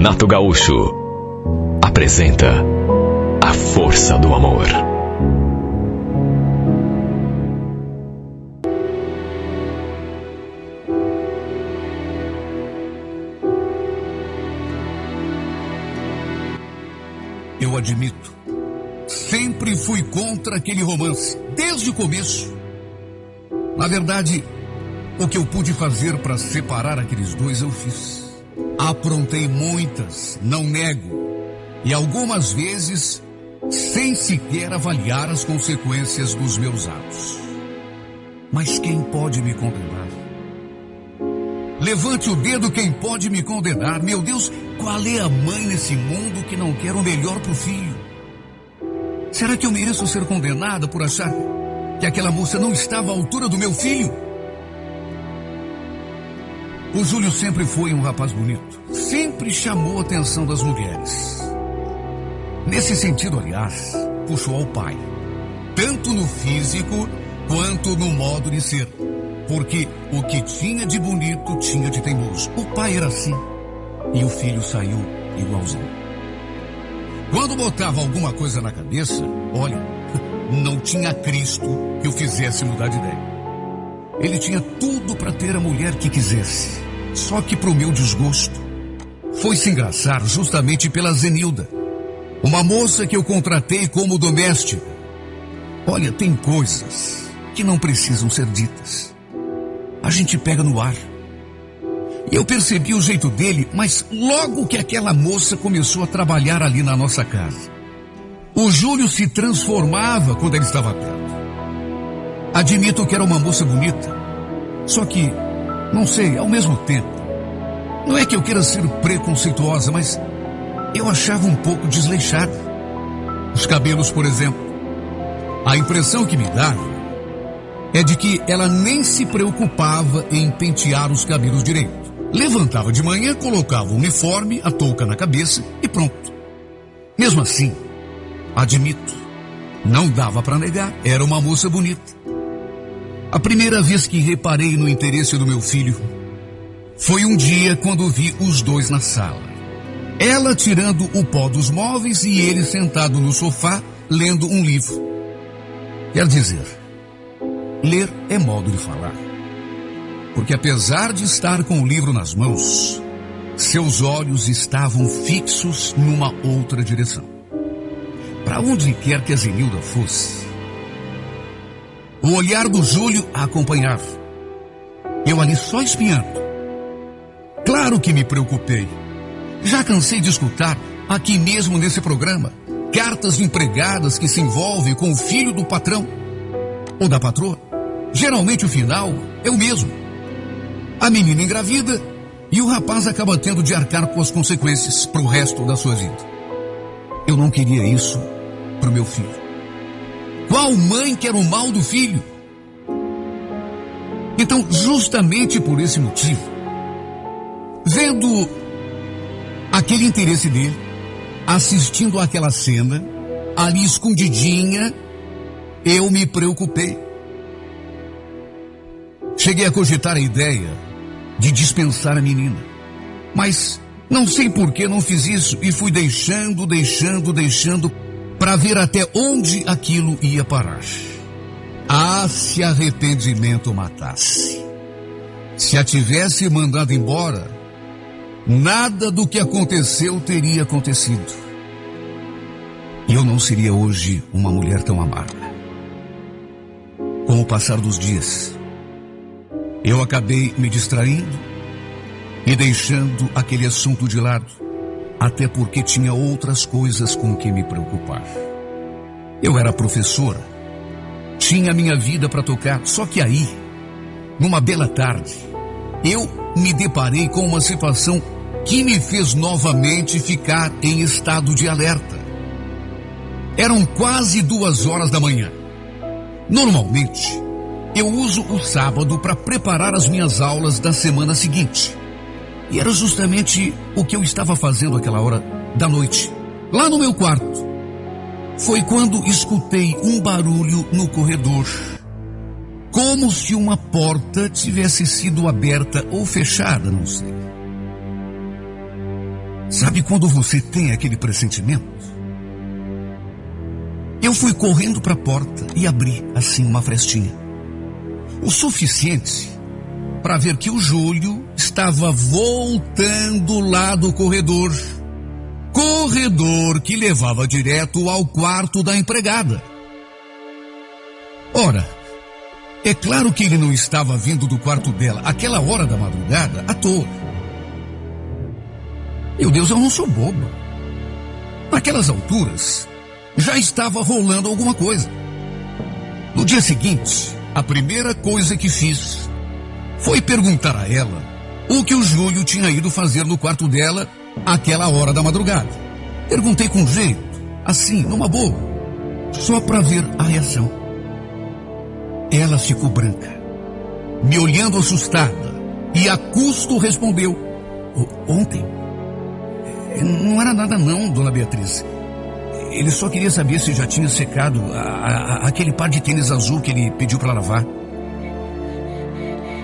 Renato Gaúcho apresenta A Força do Amor. Eu admito, sempre fui contra aquele romance, desde o começo. Na verdade, o que eu pude fazer para separar aqueles dois eu fiz. Aprontei muitas, não nego, e algumas vezes sem sequer avaliar as consequências dos meus atos. Mas quem pode me condenar? Levante o dedo quem pode me condenar. Meu Deus, qual é a mãe nesse mundo que não quer o melhor pro filho? Será que eu mereço ser condenada por achar que aquela moça não estava à altura do meu filho? O Júlio sempre foi um rapaz bonito. Sempre chamou a atenção das mulheres. Nesse sentido, aliás, puxou ao pai. Tanto no físico quanto no modo de ser. Porque o que tinha de bonito, tinha de teimoso. O pai era assim. E o filho saiu igualzinho. Quando botava alguma coisa na cabeça, olha, não tinha Cristo que o fizesse mudar de ideia. Ele tinha tudo para ter a mulher que quisesse. Só que pro meu desgosto, foi se engraçar justamente pela Zenilda. Uma moça que eu contratei como doméstica. Olha, tem coisas que não precisam ser ditas. A gente pega no ar. E eu percebi o jeito dele, mas logo que aquela moça começou a trabalhar ali na nossa casa, o Júlio se transformava quando ele estava perto. Admito que era uma moça bonita. Só que, não sei, ao mesmo tempo, não é que eu queira ser preconceituosa, mas eu achava um pouco desleixada. Os cabelos, por exemplo. A impressão que me dava é de que ela nem se preocupava em pentear os cabelos direito. Levantava de manhã, colocava o uniforme, a touca na cabeça e pronto. Mesmo assim, admito, não dava para negar, era uma moça bonita. A primeira vez que reparei no interesse do meu filho foi um dia quando vi os dois na sala. Ela tirando o pó dos móveis e ele sentado no sofá lendo um livro. Quer dizer, ler é modo de falar. Porque apesar de estar com o livro nas mãos, seus olhos estavam fixos numa outra direção. Para onde quer que a Zenilda fosse, o olhar do Júlio a acompanhava. Eu ali só espiando. Claro que me preocupei. Já cansei de escutar, aqui mesmo nesse programa, cartas de empregadas que se envolvem com o filho do patrão ou da patroa. Geralmente o final é o mesmo. A menina engravida e o rapaz acaba tendo de arcar com as consequências pro resto da sua vida. Eu não queria isso pro meu filho. Qual mãe quer o mal do filho? Então, justamente por esse motivo, vendo aquele interesse dele, assistindo àquela cena, ali escondidinha, eu me preocupei. Cheguei a cogitar a ideia de dispensar a menina. Mas não sei por que não fiz isso e fui deixando para ver até onde aquilo ia parar. Ah, se arrependimento matasse. Se a tivesse mandado embora, nada do que aconteceu teria acontecido. E eu não seria hoje uma mulher tão amarga. Com o passar dos dias, eu acabei me distraindo e deixando aquele assunto de lado, até porque tinha outras coisas com que me preocupar. Eu era professora, tinha minha vida para tocar, só que aí, numa bela tarde, eu me deparei com uma situação que me fez novamente ficar em estado de alerta. Eram quase 2 horas da manhã. Normalmente, eu uso o sábado para preparar as minhas aulas da semana seguinte. E era justamente o que eu estava fazendo àquela hora da noite, lá no meu quarto. Foi quando escutei um barulho no corredor, como se uma porta tivesse sido aberta ou fechada, não sei. Sabe quando você tem aquele pressentimento? Eu fui correndo para a porta e abri, assim, uma frestinha. O suficiente para ver que o Júlio estava voltando lá do corredor. Corredor que levava direto ao quarto da empregada. Ora, é claro que ele não estava vindo do quarto dela àquela hora da madrugada à toa. Meu Deus, eu não sou boba. Naquelas alturas, já estava rolando alguma coisa. No dia seguinte, a primeira coisa que fiz foi perguntar a ela o que o Júlio tinha ido fazer no quarto dela àquela hora da madrugada. Perguntei com jeito, assim, numa boa, só para ver a reação. Ela ficou branca, me olhando assustada, e a custo respondeu: ontem? Não era nada não, dona Beatriz. Ele só queria saber se já tinha secado aquele par de tênis azul que ele pediu para lavar.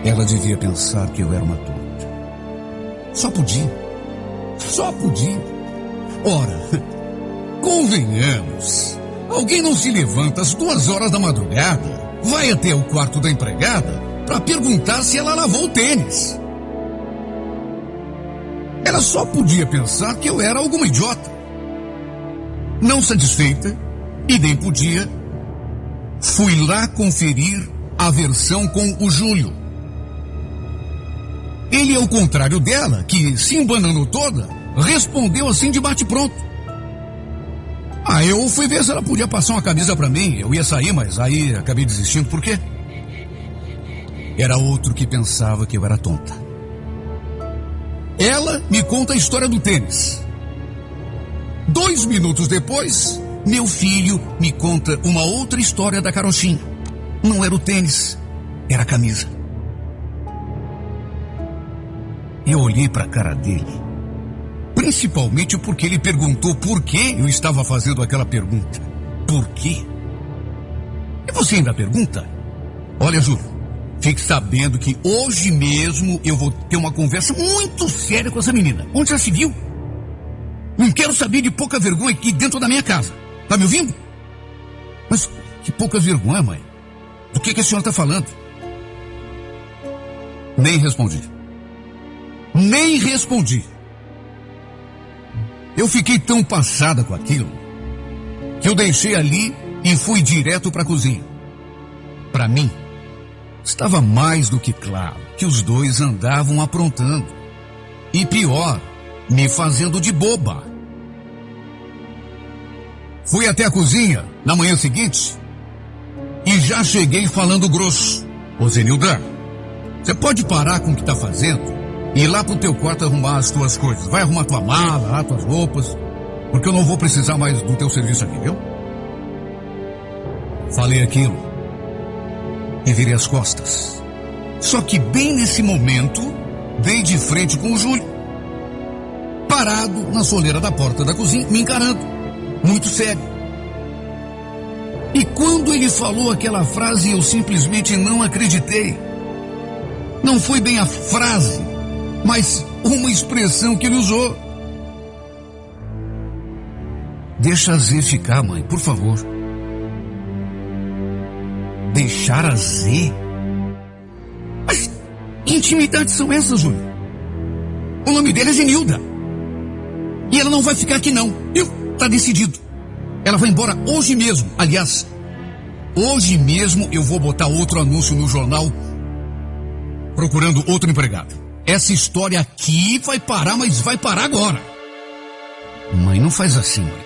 Ela devia pensar que eu era uma tonta. Só podia. Ora, convenhamos, alguém não se levanta às 2h da madrugada, vai até o quarto da empregada para perguntar se ela lavou o tênis. Ela só podia pensar que eu era alguma idiota. Não satisfeita, e nem podia, fui lá conferir a versão com o Júlio. Ele, ao contrário dela, que se embananou toda, respondeu assim de bate-pronto. Eu fui ver se ela podia passar uma camisa para mim. Eu ia sair, mas aí acabei desistindo. Por quê? Era outro que pensava que eu era tonta. Ela me conta a história do tênis. 2 minutos depois, meu filho me conta uma outra história da carochinha. Não era o tênis, era a camisa. Eu olhei para a cara dele, principalmente porque ele perguntou por que eu estava fazendo aquela pergunta. Por quê? E você ainda pergunta? Olha, Júlio, fique sabendo que hoje mesmo eu vou ter uma conversa muito séria com essa menina. Onde já se viu? Não quero saber de pouca vergonha aqui dentro da minha casa. Tá me ouvindo? Mas que pouca vergonha, mãe? Do que a senhora está falando? Nem respondi. Eu fiquei tão passada com aquilo que eu deixei ali e fui direto para a cozinha. Para mim, estava mais do que claro que os dois andavam aprontando. E pior, me fazendo de boba. Fui até a cozinha na manhã seguinte e já cheguei falando grosso. Ô Zenilda, você pode parar com o que está fazendo e ir lá pro teu quarto arrumar as tuas coisas. Vai arrumar tua mala, tuas roupas, porque eu não vou precisar mais do teu serviço aqui, viu? Falei aquilo e virei as costas. Só que bem nesse momento, dei de frente com o Júlio, parado na soleira da porta da cozinha, me encarando, muito sério. E quando ele falou aquela frase, eu simplesmente não acreditei. Não foi bem a frase, mas uma expressão que ele usou. Deixa a Z ficar, mãe, por favor. Deixar a Z? Mas que intimidades são essas, Júlio? O nome dela é Zenilda. E ela não vai ficar aqui, não. Tá decidido. Ela vai embora hoje mesmo. Aliás, hoje mesmo eu vou botar outro anúncio no jornal procurando outro empregado. Essa história aqui vai parar, mas vai parar agora. Mãe, não faz assim, mãe.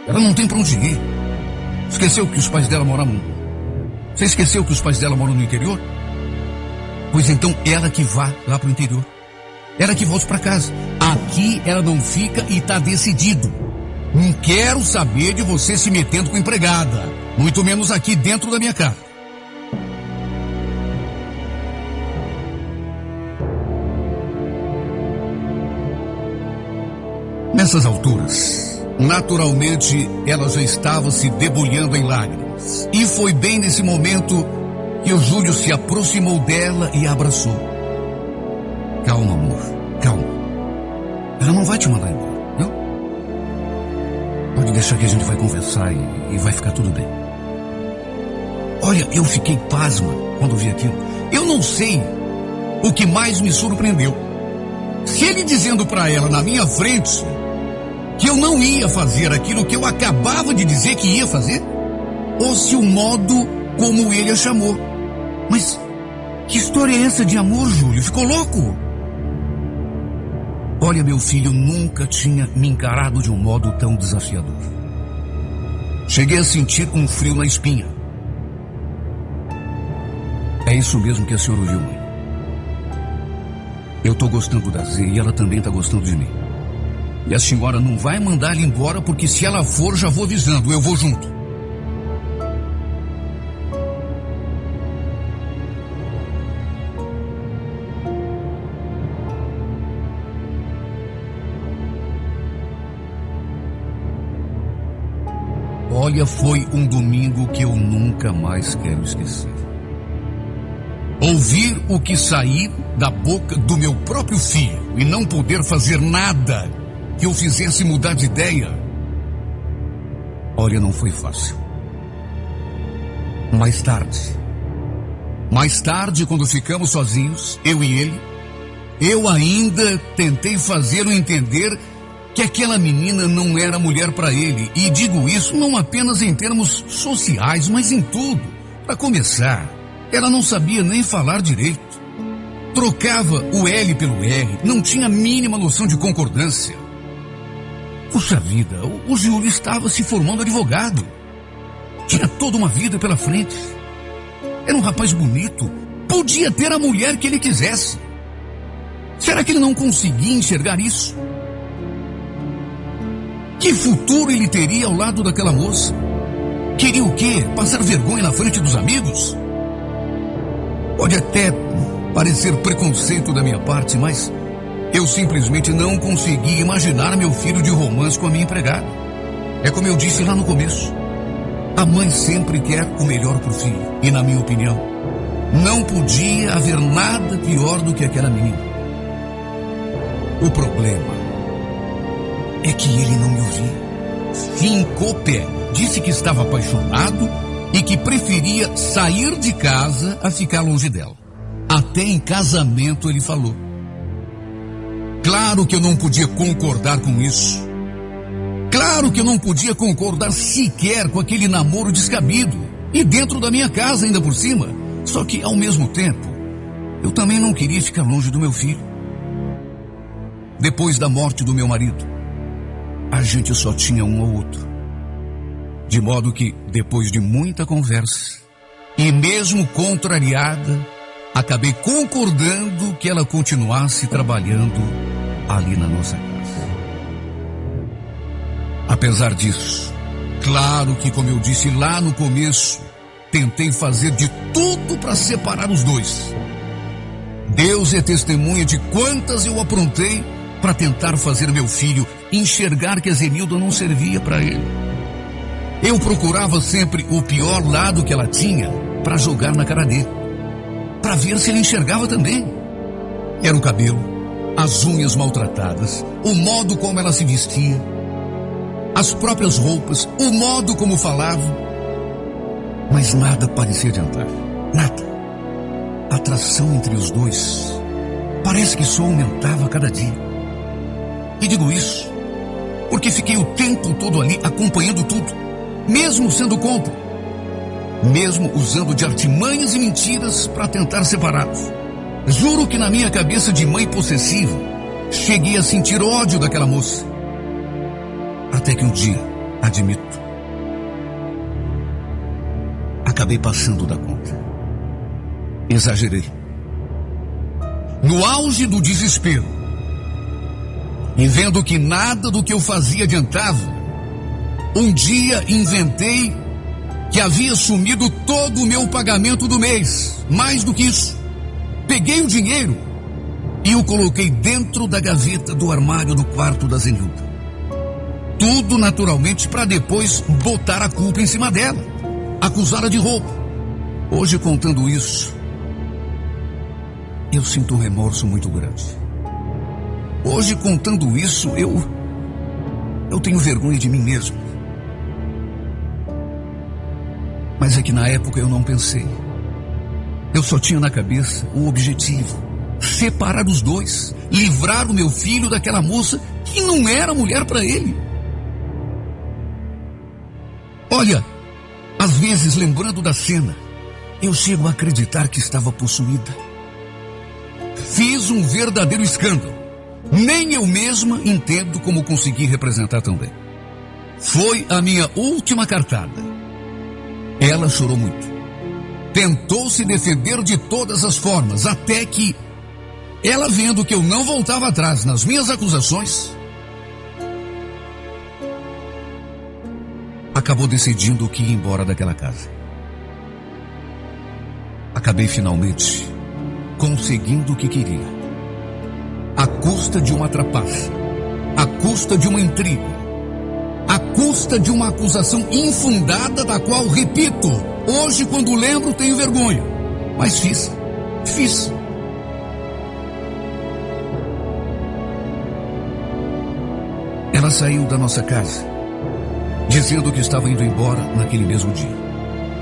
Ela não tem pra onde ir. Esqueceu que os pais dela moram... Você esqueceu que os pais dela moram no interior? Pois então ela que vá lá pro interior. Ela que volte pra casa. Aqui ela não fica e tá decidido. Não quero saber de você se metendo com empregada. Muito menos aqui dentro da minha casa. Nessas alturas, naturalmente, ela já estava se debulhando em lágrimas. E foi bem nesse momento que o Júlio se aproximou dela e a abraçou. Calma, amor, calma. Ela não vai te mandar embora, não? Pode deixar que a gente vai conversar e vai ficar tudo bem. Olha, eu fiquei pasma quando vi aquilo. Eu não sei o que mais me surpreendeu. Se ele dizendo para ela na minha frente que eu não ia fazer aquilo que eu acabava de dizer que ia fazer, ou se o modo como ele a chamou. Mas que história é essa de amor, Júlio? Ficou louco? Olha, meu filho nunca tinha me encarado de um modo tão desafiador. Cheguei a sentir um frio na espinha. É isso mesmo que a senhora ouviu, mãe. Eu tô gostando da Zê e ela também tá gostando de mim. E a senhora não vai mandar ela embora, porque se ela for, já vou avisando, eu vou junto. Olha, foi um domingo que eu nunca mais quero esquecer. Ouvir o que sair da boca do meu próprio filho e não poder fazer nada que eu fizesse mudar de ideia. Olha, não foi fácil. Mais tarde, quando ficamos sozinhos, eu e ele, eu ainda tentei fazê-lo entender que aquela menina não era mulher para ele. E digo isso não apenas em termos sociais, mas em tudo. Para começar, ela não sabia nem falar direito. Trocava o L pelo R, não tinha a mínima noção de concordância. Puxa vida, o Júlio estava se formando advogado. Tinha toda uma vida pela frente. Era um rapaz bonito, podia ter a mulher que ele quisesse. Será que ele não conseguia enxergar isso? Que futuro ele teria ao lado daquela moça? Queria o quê? Passar vergonha na frente dos amigos? Pode até parecer preconceito da minha parte, mas eu simplesmente não consegui imaginar meu filho de romance com a minha empregada. É como eu disse lá no começo. A mãe sempre quer o melhor para o filho. E na minha opinião, não podia haver nada pior do que aquela menina. O problema é que ele não me ouvia. Fincou pé, disse que estava apaixonado e que preferia sair de casa a ficar longe dela. Até em casamento ele falou. Claro que eu não podia concordar com isso. Claro que eu não podia concordar sequer com aquele namoro descabido. E dentro da minha casa ainda por cima. Só que ao mesmo tempo, eu também não queria ficar longe do meu filho. Depois da morte do meu marido, a gente só tinha um ao outro. De modo que, depois de muita conversa, e mesmo contrariada, acabei concordando que ela continuasse trabalhando ali na nossa casa. Apesar disso, claro que, como eu disse lá no começo, tentei fazer de tudo para separar os dois. Deus é testemunha de quantas eu aprontei para tentar fazer meu filho enxergar que a Zenilda não servia para ele. Eu procurava sempre o pior lado que ela tinha para jogar na cara dele, para ver se ele enxergava também. Era o cabelo, as unhas maltratadas, o modo como ela se vestia, as próprias roupas, o modo como falava. Mas nada parecia adiantar, nada. A atração entre os dois parece que só aumentava a cada dia. E digo isso porque fiquei o tempo todo ali acompanhando tudo, mesmo sendo contra, mesmo usando de artimanhas e mentiras para tentar separá-los. Juro que na minha cabeça de mãe possessiva, cheguei a sentir ódio daquela moça. Até que um dia, admito, acabei passando da conta. Exagerei. No auge do desespero, e vendo que nada do que eu fazia adiantava, um dia inventei que havia sumido todo o meu pagamento do mês. Mais do que isso, peguei o dinheiro e o coloquei dentro da gaveta do armário do quarto da Zenilda. Tudo naturalmente para depois botar a culpa em cima dela, acusá-la de roubo. Hoje, contando isso, eu sinto um remorso muito grande. Hoje, contando isso, eu tenho vergonha de mim mesmo. Mas é que na época eu não pensei. Eu só tinha na cabeça o objetivo: separar os dois, livrar o meu filho daquela moça que não era mulher para ele. Olha, às vezes, lembrando da cena, eu chego a acreditar que estava possuída. Fiz um verdadeiro escândalo. Nem eu mesma entendo como consegui representar tão bem. Foi a minha última cartada. Ela chorou muito. Tentou se defender de todas as formas, até que ela, vendo que eu não voltava atrás nas minhas acusações, acabou decidindo que ia embora daquela casa. Acabei finalmente conseguindo o que queria. À custa de uma trapaça, à custa de uma intriga, à custa de uma acusação infundada da qual, repito, hoje quando lembro tenho vergonha. Mas fiz. Ela saiu da nossa casa, dizendo que estava indo embora naquele mesmo dia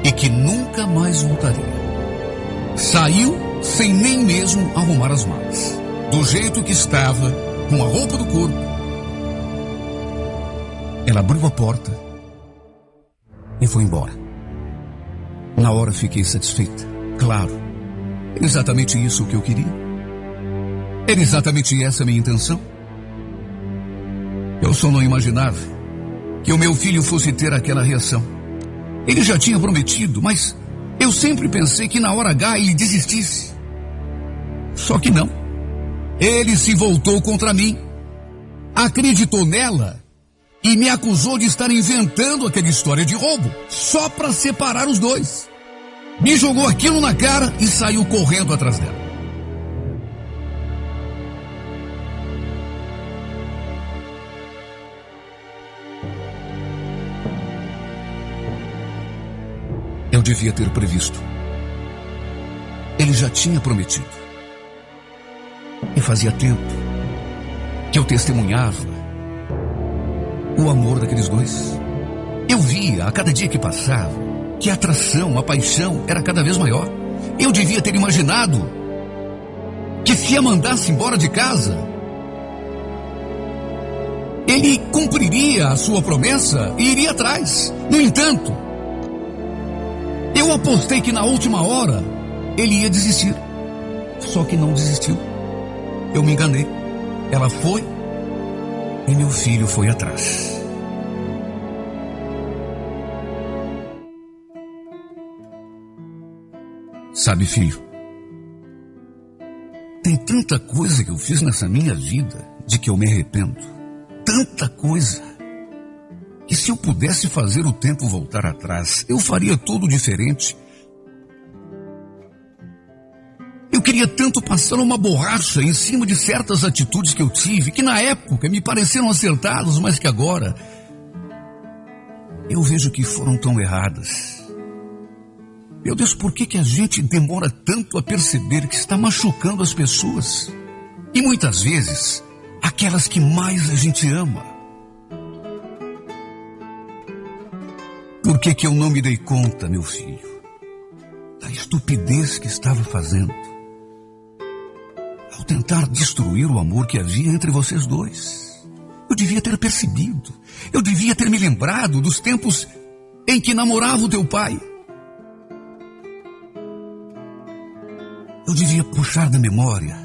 e que nunca mais voltaria. Saiu sem nem mesmo arrumar as malas. Do jeito que estava, com a roupa do corpo. Ela abriu a porta e foi embora. Na hora fiquei satisfeita. Claro, era exatamente isso que eu queria. Era exatamente essa a minha intenção. Eu só não imaginava que o meu filho fosse ter aquela reação. Ele já tinha prometido, mas eu sempre pensei que na hora H ele desistisse. Só que não. Ele se voltou contra mim, acreditou nela e me acusou de estar inventando aquela história de roubo, só para separar os dois. Me jogou aquilo na cara e saiu correndo atrás dela. Eu devia ter previsto. Ele já tinha prometido. E fazia tempo que eu testemunhava o amor daqueles dois. Eu via, a cada dia que passava, que a atração, a paixão era cada vez maior. Eu devia ter imaginado que se a mandasse embora de casa, ele cumpriria a sua promessa e iria atrás. No entanto, eu apostei que na última hora ele ia desistir. Só que não desistiu. Eu me enganei. Ela foi e meu filho foi atrás. Sabe, filho, tem tanta coisa que eu fiz nessa minha vida de que eu me arrependo. Tanta coisa que se eu pudesse fazer o tempo voltar atrás, eu faria tudo diferente. Eu queria tanto passar uma borracha em cima de certas atitudes que eu tive, que na época me pareceram acertadas, mas que agora eu vejo que foram tão erradas. Meu Deus, por que a gente demora tanto a perceber que está machucando as pessoas? E muitas vezes, aquelas que mais a gente ama. Por que eu não me dei conta, meu filho, da estupidez que estava fazendo ao tentar destruir o amor que havia entre vocês dois? Eu devia ter percebido. Eu devia ter me lembrado dos tempos em que namorava o teu pai. Eu devia puxar da memória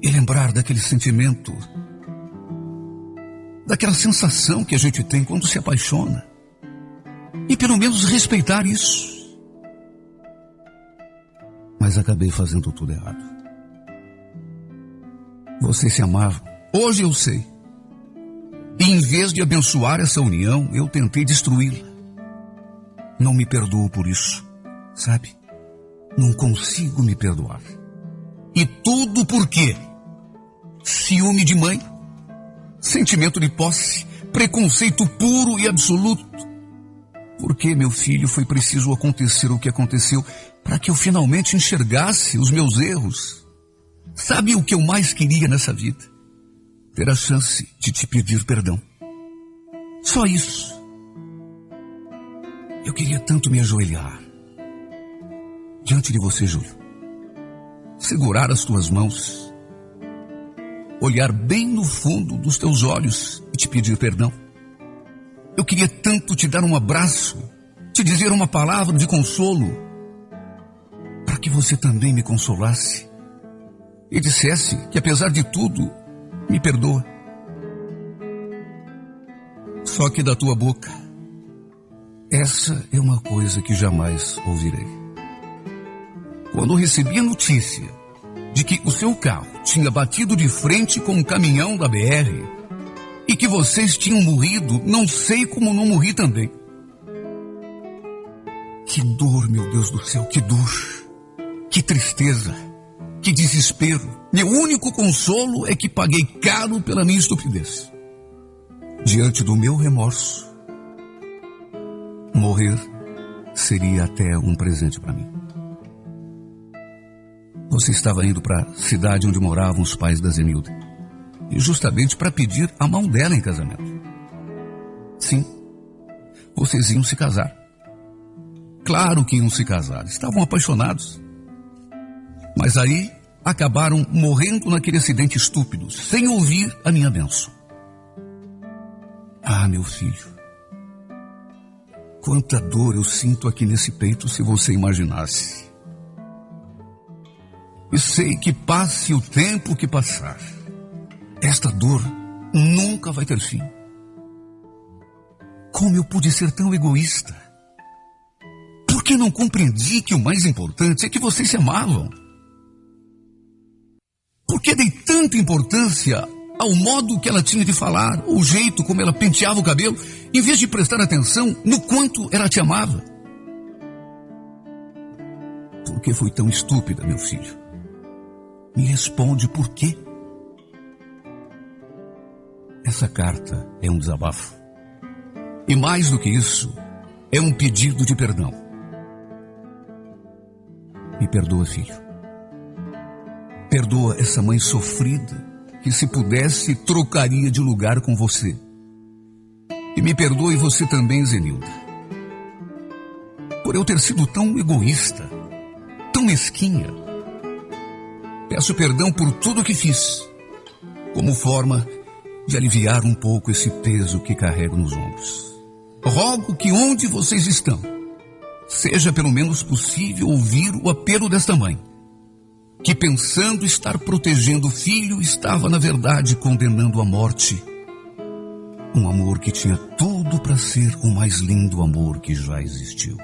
e lembrar daquele sentimento, daquela sensação que a gente tem quando se apaixona. E pelo menos respeitar isso. Mas acabei fazendo tudo errado. Vocês se amavam. Hoje eu sei. E em vez de abençoar essa união, eu tentei destruí-la. Não me perdoo por isso, sabe? Não consigo me perdoar. E tudo por quê? Ciúme de mãe, sentimento de posse, preconceito puro e absoluto. Porque, meu filho, foi preciso acontecer o que aconteceu para que eu finalmente enxergasse os meus erros. Sabe o que eu mais queria nessa vida? ter a chance de te pedir perdão. Só isso. Eu queria tanto me ajoelhar diante de você, Júlio. Segurar as tuas mãos, olhar bem no fundo dos teus olhos e te pedir perdão. Eu queria tanto te dar um abraço, te dizer uma palavra de consolo, para que você também me consolasse e dissesse que, apesar de tudo, me perdoa. Só que da tua boca, essa é uma coisa que jamais ouvirei. Quando recebi a notícia de que o seu carro tinha batido de frente com um caminhão da BR e que vocês tinham morrido, não sei como não morri também. Que dor, meu Deus do céu, que dor, que tristeza, que desespero. Meu único consolo é que paguei caro pela minha estupidez. Diante do meu remorso, morrer seria até um presente para mim. Você estava indo para a cidade onde moravam os pais da Zenilda, e justamente para pedir a mão dela em casamento. Sim, vocês iam se casar. Claro que iam se casar, estavam apaixonados. Mas aí acabaram morrendo naquele acidente estúpido, sem ouvir a minha bênção. Ah, meu filho, quanta dor eu sinto aqui nesse peito se você imaginasse. E sei que passe o tempo que passar, esta dor nunca vai ter fim. Como eu pude ser tão egoísta? Por que não compreendi que o mais importante é que vocês se amavam? Por que dei tanta importância ao modo que ela tinha de falar, o jeito como ela penteava o cabelo, em vez de prestar atenção no quanto ela te amava? Por que fui tão estúpida, meu filho? Me responde por quê? Essa carta é um desabafo. E mais do que isso, é um pedido de perdão. Me perdoa, filho. Perdoa essa mãe sofrida que, se pudesse, trocaria de lugar com você. E me perdoe você também, Zenilda, por eu ter sido tão egoísta, tão mesquinha. Peço perdão por tudo o que fiz, como forma de aliviar um pouco esse peso que carrego nos ombros. Rogo que onde vocês estão, seja pelo menos possível ouvir o apelo desta mãe, que, pensando estar protegendo o filho, estava na verdade condenando à morte um amor que tinha tudo para ser o mais lindo amor que já existiu.